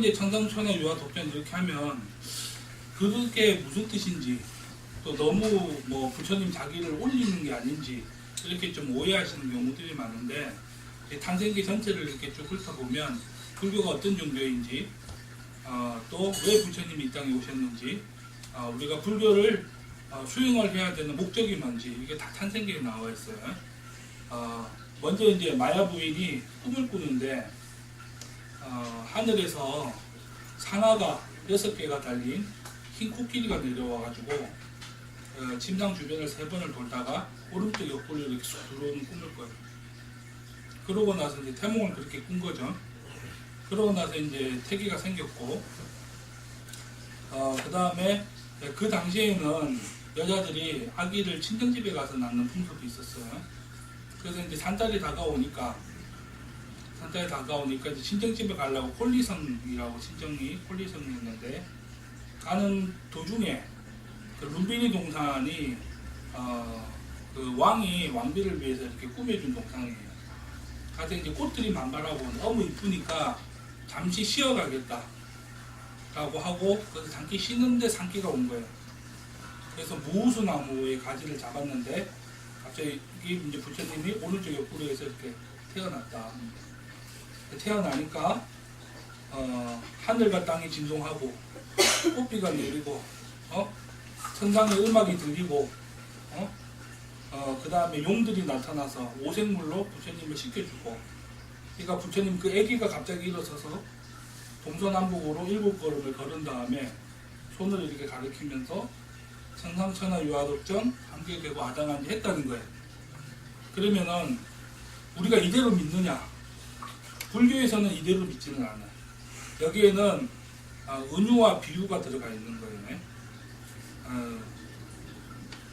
이제 천상천하 유화 독전 이렇게 하면 그게 무슨 뜻인지 또 너무 뭐 부처님 자기를 올리는 게 아닌지 이렇게 좀 오해하시는 경우들이 많은데 탄생기 전체를 이렇게 쭉 훑어보면 불교가 어떤 종교인지 또 왜 부처님이 이 땅에 오셨는지 우리가 불교를 수행을 해야 되는 목적이 뭔지 이게 다 탄생기에 나와 있어요. 먼저 이제 마야 부인이 꿈을 꾸는데 하늘에서 상아가 6개가 달린 흰 코끼리가 내려와가지고 침상 주변을 3번을 돌다가 오른쪽 옆구리로 이렇게 쑥 들어오는 꿈을 꿔요. 그러고 나서 이제 태몽을 그렇게 꾼 거죠. 그러고 나서 이제 태기가 생겼고, 그 다음에 그 당시에는 여자들이 아기를 친정집에 가서 낳는 풍습이 있었어요. 그래서 이제 산달이 다가오니까 이제 친정집에 가려고 콜리성이라고 친정이 콜리성이었는데 가는 도중에 그 룸비니 동산이 그 왕이 왕비를 위해서 이렇게 꾸며준 동산이에요. 가서 이제 꽃들이 만발하고 너무 이쁘니까 잠시 쉬어가겠다 라고 하고 거기서 잠시 쉬는데 산기가 온 거예요. 그래서 무수나무의 가지를 잡았는데 갑자기 이제 부처님이 오른쪽 옆구리에서 이렇게 태어났다. 태어나니까 하늘과 땅이 진동하고 꽃비가 내리고 천상의 음악이 들리고 그 다음에 용들이 나타나서 오색물로 부처님을 씻겨주고, 그러니까 부처님 그 아기가 갑자기 일어서서 동서남북으로 7걸음을 걸은 다음에 손을 이렇게 가리키면서 천상천하 유화독전 함께 되고 아당한지 했다는 거예요. 그러면은 우리가 이대로 믿느냐? 불교에서는 이대로 믿지는 않아요. 여기에는 은유와 비유가 들어가 있는 거예요.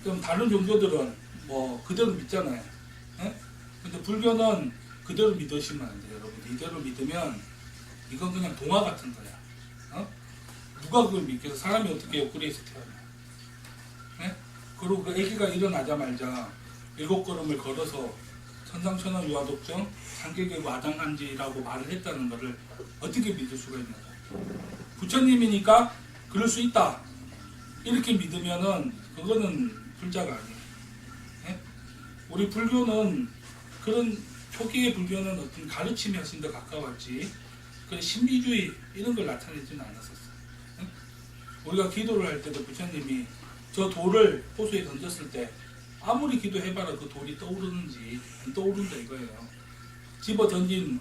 좀 다른 종교들은 뭐 그대로 믿잖아요. 근데 불교는 그대로 믿으시면 안 돼요. 여러분, 이대로 믿으면 이건 그냥 동화 같은 거야. 누가 그걸 믿겠어? 사람이 어떻게 옆구리에서 태어나? 그리고 그 아기가 일어나자마자 7걸음을 걸어서 천상천하 유화독전 상계계고 아당한지라고 말을 했다는 것을 어떻게 믿을 수가 있는 거야? 부처님이니까 그럴 수 있다 이렇게 믿으면은 그거는 불자가 아니에요. 우리 불교는 그런 초기의 불교는 어떤 가르침에 훨씬 더 가까웠지 그런 신비주의 이런 걸 나타내지는 않았었어요. 우리가 기도를 할 때도 부처님이 저 돌을 호수에 던졌을 때 아무리 기도해봐라 그 돌이 떠오르는지 안 떠오른다 이거예요. 집어 던진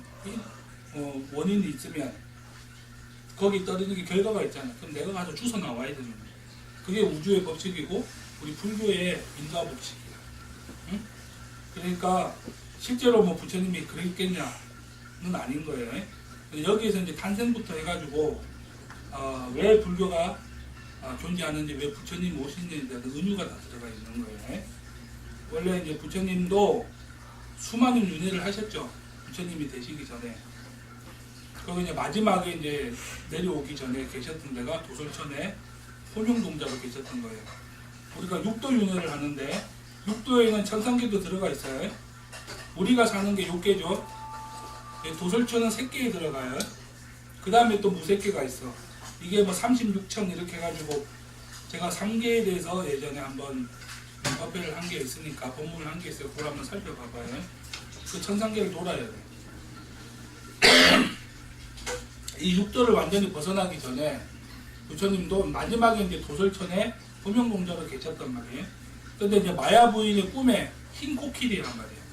원인이 있으면 거기 떨어지는 게 결과가 있잖아요. 그럼 내가 가서 주워 나와야 되는 거예요. 그게 우주의 법칙이고 우리 불교의 인과 법칙이야. 그러니까 실제로 뭐 부처님이 그랬겠냐는 아닌 거예요. 여기에서 이제 탄생부터 해가지고 왜 불교가 존재하는지, 왜 부처님이 오시는지에 대한 은유가 다 들어가 있는 거예요. 원래 이제 부처님도 수많은 윤회를 하셨죠. 부처님이 되시기 전에. 그리고 이제 마지막에 이제 내려오기 전에 계셨던 데가 도솔천에 혼용동자로 계셨던 거예요. 우리가 6도 윤회를 하는데 6도에는 천상계도 들어가 있어요. 우리가 사는 게 6개죠. 도솔천은 3개에 들어가요. 그 다음에 또 무색계가 있어. 이게 뭐 36천 이렇게 해가지고 제가 3계에 대해서 예전에 한번 법회를 한 게 있으니까 법문을 한 게 있어요. 그걸 한번 살펴봐봐요. 그 천상계를 돌아야 돼. 이 6도를 완전히 벗어나기 전에 부처님도 마지막에 이제 도솔천에 호명동자로 계셨단 말이에요. 근데 이제 마야 부인의 꿈에 흰 코끼리란 말이에요.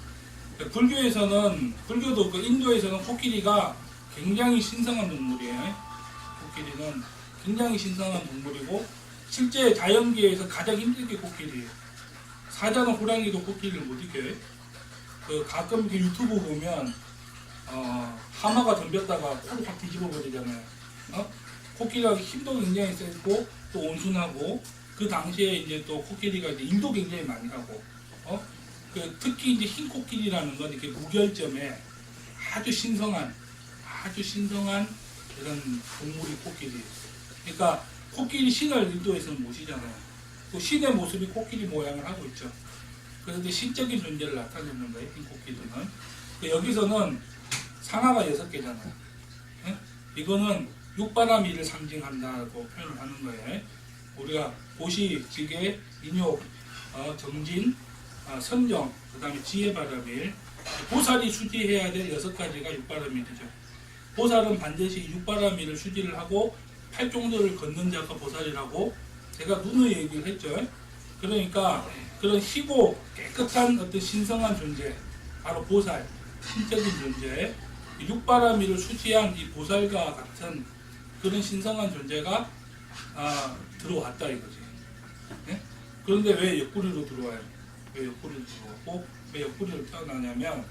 불교에서는, 불교도 그 인도에서는 코끼리가 굉장히 신성한 동물이에요. 코끼리는 굉장히 신성한 동물이고 실제 자연계에서 가장 힘들게 코끼리예요. 사자는 호랑이도 코끼리를 못 이겨요. 그 가끔 그 유튜브 보면 하마가 덤볐다가 코를 확 뒤집어 버리잖아요. 코끼리가 힘도 굉장히 세고 또 온순하고, 그 당시에 이제 또 코끼리가 이제 일도 굉장히 많이 하고, 그 특히 이제 흰 코끼리라는 건 이렇게 무결점에 아주 신성한 이런 동물이 코끼리. 그러니까 코끼리 신을 인도에서는 모시잖아요. 그 신의 모습이 코끼리 모양을 하고 있죠. 그래서 이제 신적인 존재를 나타내는 거예요, 흰 코끼리는. 여기서는 상하가 6개잖아요. 이거는 육바라밀을 상징한다고 표현을 하는 거예요. 우리가 보시, 지계, 인욕, 정진, 선정, 그 다음에 지혜바라밀, 보살이 수지해야 될 6가지가 육바라밀이죠. 보살은 반드시 육바라밀을 수지를 하고 팔종도를 걷는 자가 보살이라고 제가 누누이 얘기를 했죠. 그러니까 그런 희고 깨끗한 어떤 신성한 존재, 바로 보살, 신적인 존재, 육바라밀을 수지한 이 보살과 같은 그런 신성한 존재가 들어왔다 이거지. 네? 그런데 왜 옆구리로 들어와요? 왜 옆구리로 들어오고 왜 옆구리로 태어나냐면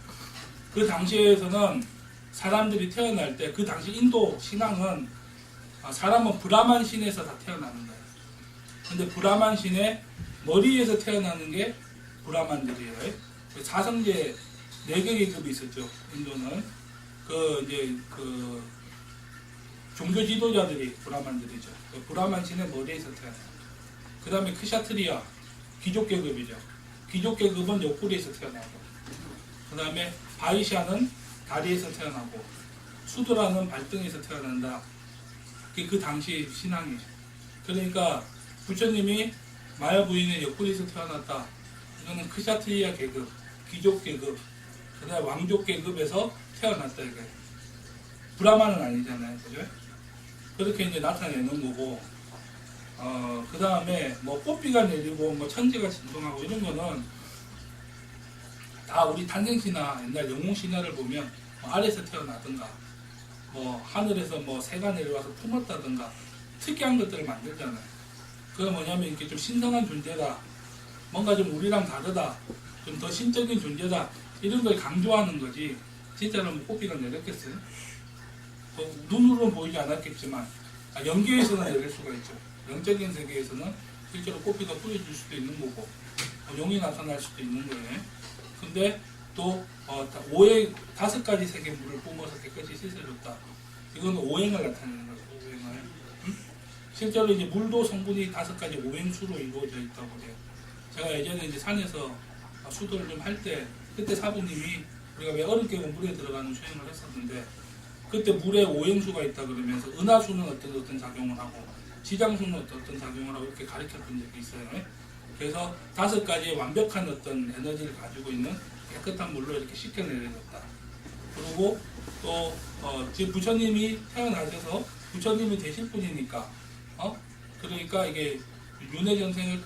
그 당시에서는 사람들이 태어날 때 그 당시 인도 신앙은 사람은 브라만 신에서 다 태어나는 거예요. 근데 브라만 신의 머리에서 태어나는 게 브라만들이에요. 사성제 4개 계급이 있었죠. 인도는 그 종교 지도자들이 브라만들이죠. 브라만 신의 머리에서 태어나요. 그 다음에 크샤트리아 귀족 계급이죠. 귀족 계급은 옆구리에서 태어나고, 그 다음에 바이샤는 다리에서 태어나고, 수드라는 발등에서 태어난다. 그게 그 당시 신앙이죠. 그러니까 부처님이 마야 부인의 옆구리에서 태어났다. 이거는 크샤트리아 계급, 귀족 계급, 그 다음에 왕족 계급에서 태어났다 이거예요. 브라만은 아니잖아요, 그죠? 그렇게 이제 나타내는 거고, 그 다음에 뭐 뽀삐가 내리고 뭐 천지가 진동하고 이런 거는 다 우리 탄생신화, 옛날 영웅신화를 보면 뭐 아래에서 태어나든가 뭐 하늘에서 뭐 새가 내려와서 품었다든가 특이한 것들을 만들잖아요. 그게 뭐냐면 이렇게 좀 신성한 존재다, 뭔가 좀 우리랑 다르다, 좀 더 신적인 존재다, 이런 걸 강조하는 거지. 진짜로 뭐 뽀삐가 내렸겠어요? 눈으로는 보이지 않았겠지만 영계에서는 내릴 수가 있죠. 영적인 세계에서는 실제로 꽃피가 뿌려질 수도 있는 거고, 용이 나타날 수도 있는 거예요. 근데 또 5가지 색의 물을 뿜어서 깨끗이 씻어줬다. 이건 오행을 나타내는 거죠. 오행을. 실제로 이제 물도 성분이 5가지 오행수로 이루어져 있다고 해요. 제가 예전에 이제 산에서 수도를 좀 할 때, 그때 사부님이 우리가 왜 어렵게 물에 들어가는 수행을 했었는데, 그때 물에 오행수가 있다 그러면서 은하수는 어떤 작용을 하고 지장수는 어떤 작용을 하고 이렇게 가르쳤던 적이 있어요. 그래서 5가지의 완벽한 어떤 에너지를 가지고 있는 깨끗한 물로 이렇게 씻겨내려졌다. 그리고 또 지금 부처님이 태어나셔서 부처님이 되실 분이니까 그러니까 이게 윤회 전생을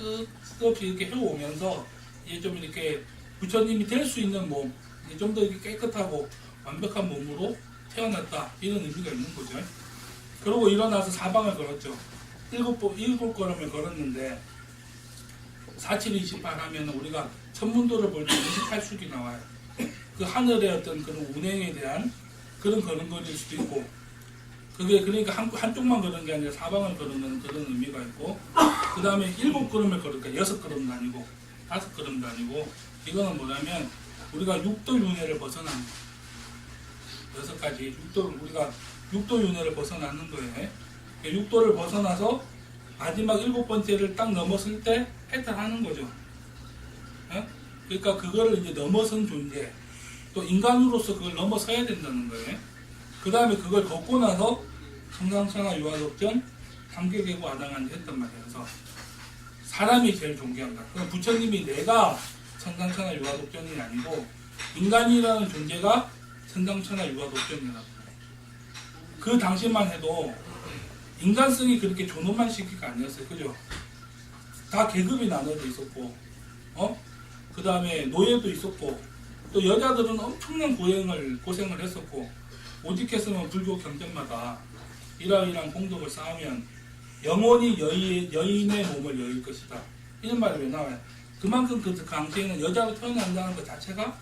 끝없이 이렇게 해오면서 이제 좀 이렇게 부처님이 될 수 있는 몸, 좀 더 이렇게 깨끗하고 완벽한 몸으로 태어났다, 이런 의미가 있는 거죠. 그리고 일어나서 사방을 걸었죠. 7걸음을 걸었는데 4728 하면 우리가 천문도를 볼 때 28숙이 나와요. 그 하늘의 어떤 그런 운행에 대한 그런 걸음걸이일 수도 있고, 그게 그러니까 한쪽만 걸은 게 아니라 사방을 걸는 그런 의미가 있고, 그 다음에 7걸음을 걸으니까 6걸음도 아니고 5걸음도 아니고, 이거는 뭐냐면 우리가 육도 윤회를 벗어난 6가지 우리가 육도 윤회를 벗어나는 거예요. 육도를 벗어나서 마지막 7번째를 딱 넘었을 때 해탈하는 거죠. 그러니까 그거를 이제 넘어선 존재, 또 인간으로서 그걸 넘어서야 된다는 거예요. 그 다음에 그걸 걷고 나서 성상천하 유아독전, 삼계계고 아당한지 했단 말이에요. 그래서 사람이 제일 존경한다. 그럼 부처님이 내가 천상천하 유아독전이 아니고 인간이라는 존재가 천상천하 유아독전이라고. 그 당시만 해도 인간성이 그렇게 존엄한 시기가 아니었어요. 그죠? 다 계급이 나눠져 있었고, 그 다음에 노예도 있었고, 또 여자들은 엄청난 고생을 했었고, 오직했으면 불교 경전마다 이러이러한 공덕을 쌓으면 영원히 여인의 몸을 여일 것이다. 이런 말이 왜 나와요? 그만큼 그 당시에는 여자로 태어난다는 것 자체가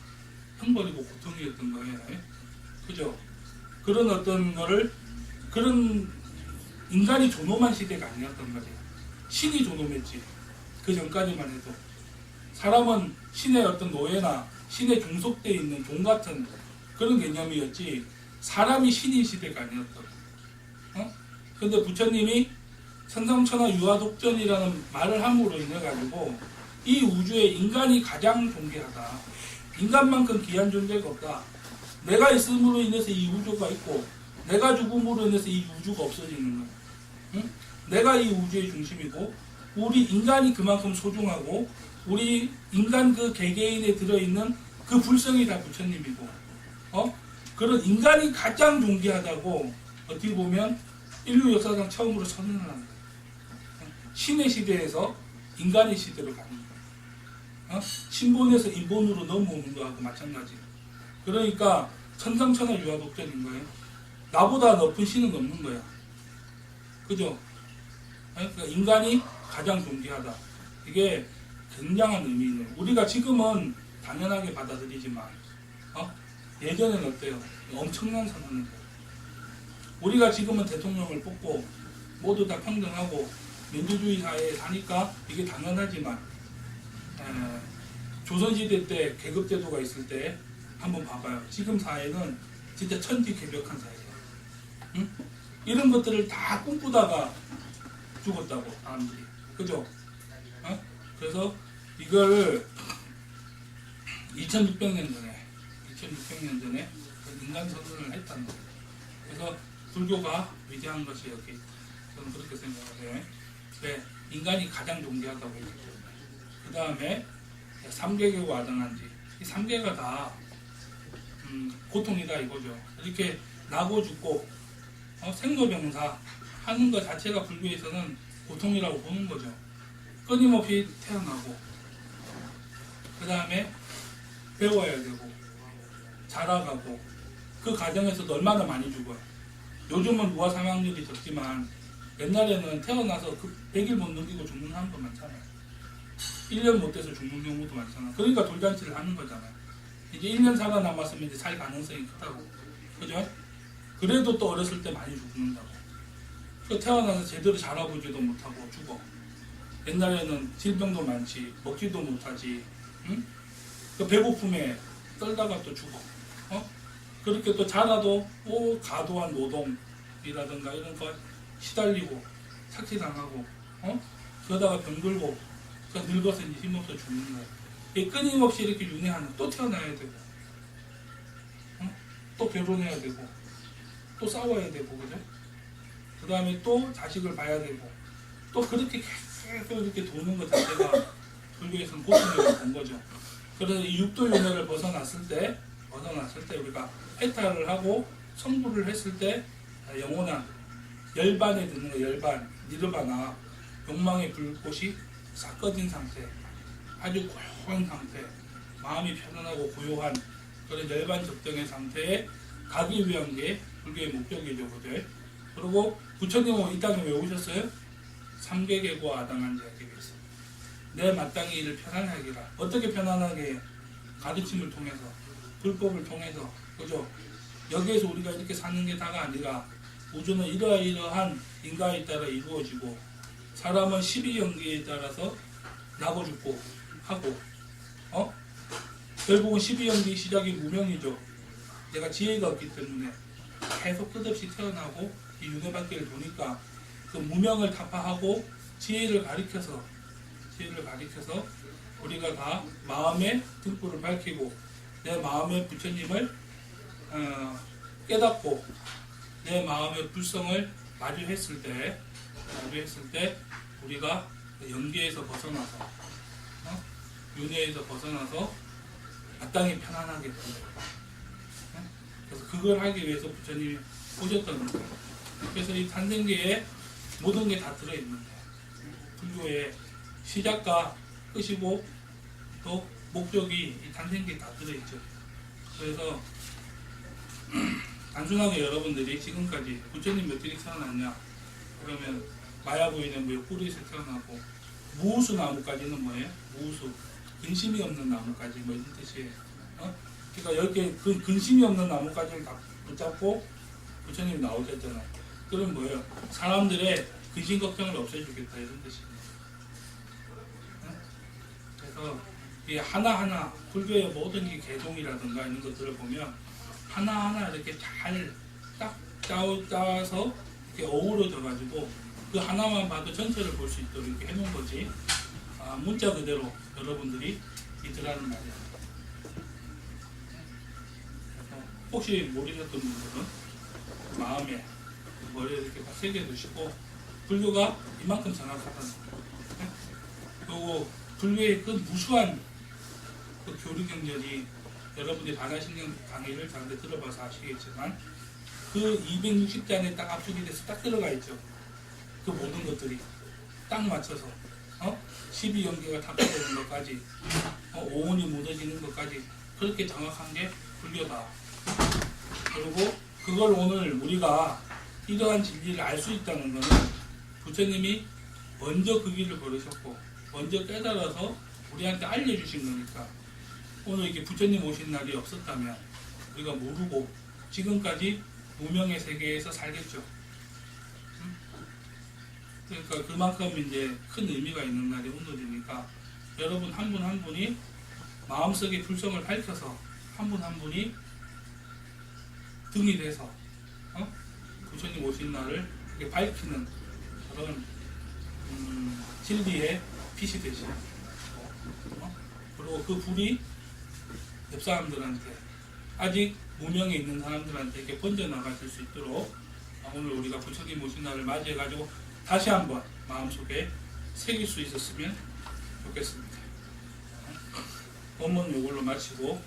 형벌이고 고통이었던 거예요. 그죠? 그런 어떤 거를, 그런 인간이 존엄한 시대가 아니었단 말이에요. 신이 존엄했지. 그 전까지만 해도. 사람은 신의 어떤 노예나 신에 중속되어 있는 종 같은 그런 개념이었지, 사람이 신인 시대가 아니었다고. 근데 부처님이 천상천하 유아독전이라는 말을 함으로 인해 가지고 이 우주에 인간이 가장 존귀하다. 인간만큼 귀한 존재가 없다. 내가 있음으로 인해서 이 우주가 있고 내가 죽음으로 인해서 이 우주가 없어지는 거야. 응? 내가 이 우주의 중심이고 우리 인간이 그만큼 소중하고 우리 인간 그 개개인에 들어있는 그 불성이 다 부처님이고 그런 인간이 가장 존귀하다고 어떻게 보면 인류 역사상 처음으로 선언을 하는 거예요. 신의 시대에서 인간의 시대로 가는 거예요. 신본에서 인본으로 넘어오는 거하고 마찬가지예요. 그러니까 천상천하 유아독전인 거예요. 나보다 높은 신은 없는 거야. 그죠? 그러니까 인간이 가장 존귀하다. 이게 굉장한 의미네요. 우리가 지금은 당연하게 받아들이지만 예전에는 어때요? 엄청난 선언인 거예요. 우리가 지금은 대통령을 뽑고 모두 다 평등하고 민주주의 사회에 사니까 이게 당연하지만 조선시대 때 계급제도가 있을 때 한번 봐봐요. 지금 사회는 진짜 천지개벽한 사회예요. 응? 이런 것들을 다 꿈꾸다가 죽었다고 사람들이. 그죠? 그래서 이걸 2600년 전에 인간 선언을 했다는 거예요. 그래서 불교가 위대한 것이 여기 저는 그렇게 생각해요. 네, 인간이 가장 존귀하다고 했기 때문에. 그 다음에 3계계고 아당한지 이 3계가 다 고통이다 이거죠. 이렇게 나고 죽고 생로병사 하는 것 자체가 불교에서는 고통이라고 보는 거죠. 끊임없이 태어나고 그 다음에 배워야 되고 자라가고 그 과정에서도 얼마나 많이 죽어요. 요즘은 무아 사망률이 적지만 옛날에는 태어나서 그 100일 못 넘기고 죽는 사람도 많잖아요. 1년 못 돼서 죽는 경우도 많잖아요. 그러니까 돌잔치를 하는 거잖아요. 이제 1년 살아남았으면 이제 살 가능성이 크다고. 그죠? 그래도 또 어렸을 때 많이 죽는다고. 그 태어나서 제대로 자라보지도 못하고 죽어. 옛날에는 질병도 많지, 먹지도 못하지, 응? 그 배고픔에 떨다가 또 죽어. 그렇게 또 자라도 과도한 노동이라든가 이런 거 시달리고 착취당하고 그러다가 병들고 늙어서 이제 힘없어 죽는 거야. 이 끊임없이 이렇게 윤회하는 또 태어나야 되고 또 결혼해야 되고 또 싸워야 되고 그죠? 그 다음에 또 자식을 봐야 되고 또 그렇게 계속 이렇게 도는 것 자체가 불교에서는 고통이 된 거죠. 그래서 이 육도 윤회를 벗어났을 때 우리가 해탈을 하고 성불을 했을 때 영원한 열반에 드는 거, 열반, 니르바나, 욕망의 불꽃이 싹 꺼진 상태, 아주 고요한 상태, 마음이 편안하고 고요한 그런 열반 적정의 상태에 가기 위한 게 불교의 목적이죠. 그죠? 그리고 부처님은 이 땅에 왜 오셨어요? 3계계고 아당한지 하기 위해서. 내 마땅히 일을 편안하게 하기라. 어떻게 편안하게 가르침을 통해서, 불법을 통해서, 그죠? 여기에서 우리가 이렇게 사는 게 다가 아니라 우주는 이러이러한 인과에 따라 이루어지고 사람은 12연기에 따라서 나고 죽고 하고 결국은 12연기 시작이 무명이죠. 내가 지혜가 없기 때문에 계속 끝없이 태어나고 이 윤회바퀴를 도니까 그 무명을 타파하고 지혜를 가리켜서 우리가 다 마음의 등불을 밝히고 내 마음의 부처님을 깨닫고 내 마음의 불성을 마주했을 때 우리가 연계에서 벗어나서 윤회에서 벗어나서 마땅히 편안하게 된다. 그래서 그걸 하기 위해서 부처님이 오셨다는 거예요. 그래서 이 탄생계에 모든 게 다 들어있는데 불교의 시작과 끝이고 또 목적이 이 탄생계에 다 들어있죠. 그래서 단순하게 여러분들이 지금까지 부처님 어떻게 태어났냐 그러면 마야보이는 뭐 뿌리에서 태어나고 무우수 나무까지는 뭐예요? 무우수 근심이 없는 나무까지 뭐 이런 뜻이에요. 그러니까 이렇게 근심이 없는 나무까지를 다 붙잡고 부처님이 나오셨잖아요. 그럼 뭐예요? 사람들의 근심 걱정을 없애주겠다 이런 뜻이에요. 그래서 이 하나하나 불교의 모든 게 개종이라든가 이런 것들을 보면 하나하나 이렇게 잘 딱 짜서 이렇게 어우러져 가지고 그 하나만 봐도 전체를 볼 수 있도록 이렇게 해놓은 거지. 문자 그대로 여러분들이 믿으라는 말이야. 그래서 혹시 모르셨던 분들은 마음에 머리에 이렇게 딱 새겨두시고 불교가 이만큼 정확하다는 거예요. 그리고 불교의 그 무수한 그 교류 경전이 여러분들이 반야신경 강의를 자세히 들어봐서 아시겠지만 그 260대 안에 딱 압축이 돼서 딱 들어가 있죠. 그 모든 것들이 딱 맞춰서 12연계가 탑재되는 것까지 오온이 묻어지는 것까지 그렇게 정확한 게 불교다. 그리고 그걸 오늘 우리가 이러한 진리를 알 수 있다는 것은 부처님이 먼저 그 길을 걸으셨고 먼저 깨달아서 우리한테 알려주신 거니까 오늘 이렇게 부처님 오신 날이 없었다면 우리가 모르고 지금까지 무명의 세계에서 살겠죠. 그러니까 그만큼 이제 큰 의미가 있는 날이 오늘이니까 여러분 한 분 한 분이 마음속의 불성을 밝혀서 한 분 한 분이 등이 돼서 부처님 오신 날을 이렇게 밝히는 그런 진리의 빛이 되시는 그리고 그 불이 옆 사람들한테 아직 무명에 있는 사람들한테 이렇게 번져나가실 수 있도록 오늘 우리가 부처님 오신 날을 맞이해가지고 다시 한번 마음속에 새길 수 있었으면 좋겠습니다. 본문 이걸로 마치고